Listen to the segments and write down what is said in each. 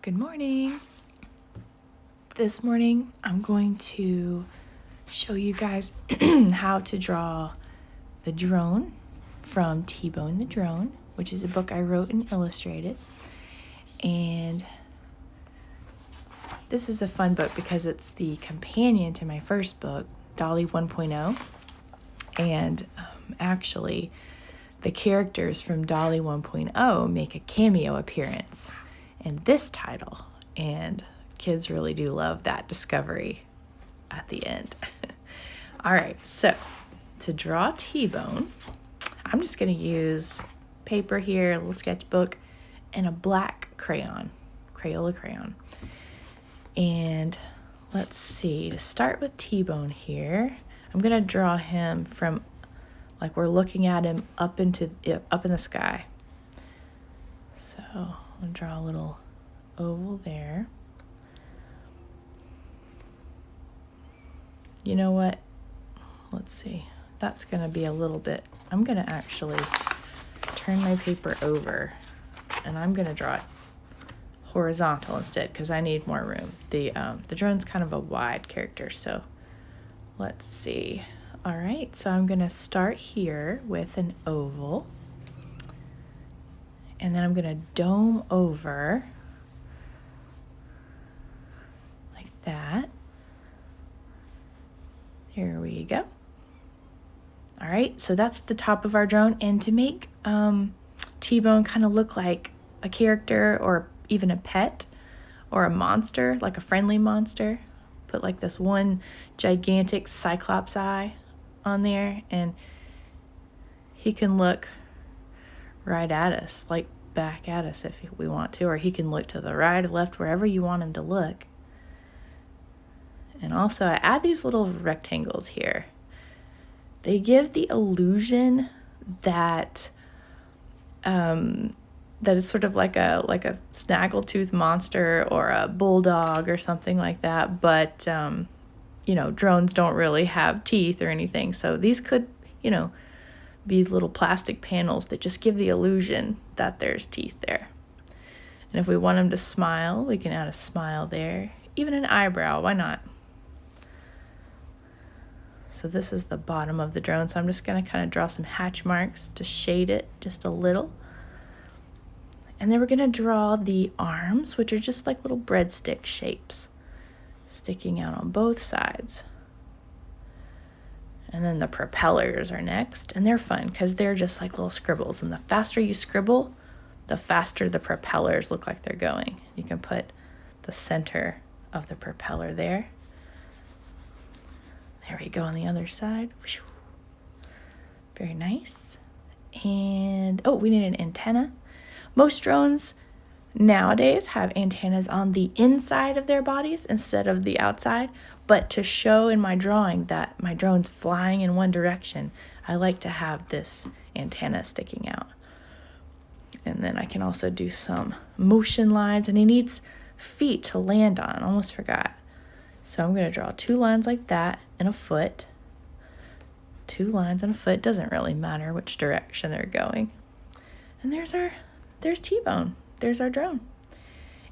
Good morning. This morning I'm going to show you guys how to draw the drone from T-Bone the Drone, which is a book I wrote and illustrated. And this is a fun book because it's the companion to my first book, Dolly 1.0. And actually, the characters from Dolly 1.0 make a cameo appearance in this title, and kids really do love that discovery at the end. All right, so to draw T-Bone, I'm just going to use paper here, a little sketchbook, and a black crayon, Crayola crayon. And let's see, to start with T-Bone here, I'm going to draw him from, like we're looking at him up in the sky. So I'll draw a little oval there. You know what? Let's see. That's going to be a little bit. I'm going to actually turn my paper over and I'm going to draw it horizontal instead because I need more room. The drone's kind of a wide character, so let's see. All right, so I'm going to start here with an oval. And then I'm going to dome over like that. Here we go. All right, so that's the top of our drone. And to make T-Bone kind of look like a character or even a pet or a monster, like a friendly monster, put like this one gigantic cyclops eye on there, and he can look right at us, like back at us if we want to, or he can look to the right or left, wherever you want him to look. And also I add these little rectangles here. They give the illusion that that it's sort of like a snaggletooth monster or a bulldog or something like that, but drones don't really have teeth or anything, so these could be little plastic panels that just give the illusion that there's teeth there. And if we want them to smile, we can add a smile there, even an eyebrow, why not? So this is the bottom of the drone, so I'm just going to kind of draw some hatch marks to shade it just a little. And then we're going to draw the arms, which are just like little breadstick shapes sticking out on both sides. And then the propellers are next, and they're fun because they're just like little scribbles. And the faster you scribble, the faster the propellers look like they're going. You can put the center of the propeller there. There we go on the other side. Very nice. And, we need an antenna. Most drones nowadays have antennas on the inside of their bodies instead of the outside. But to show in my drawing that my drone's flying in one direction, I like to have this antenna sticking out. And then I can also do some motion lines, and he needs feet to land on. Almost forgot. So I'm going to draw 2 lines like that and a foot. 2 lines and a foot. Doesn't really matter which direction they're going. And there's T-Bone. There's our drone.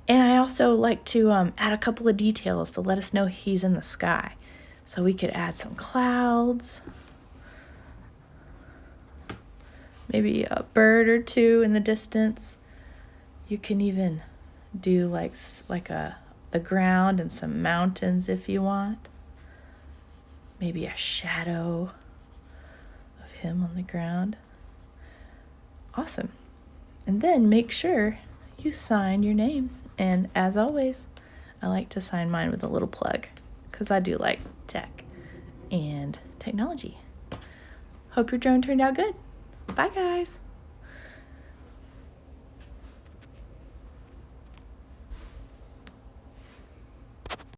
And I also like to add a couple of details to let us know he's in the sky. So we could add some clouds, maybe a bird or two in the distance. You can even do like the ground and some mountains if you want. Maybe a shadow of him on the ground. Awesome. And then make sure you sign your name. And as always, I like to sign mine with a little plug because I do like tech and technology. Hope your drone turned out good. Bye, guys.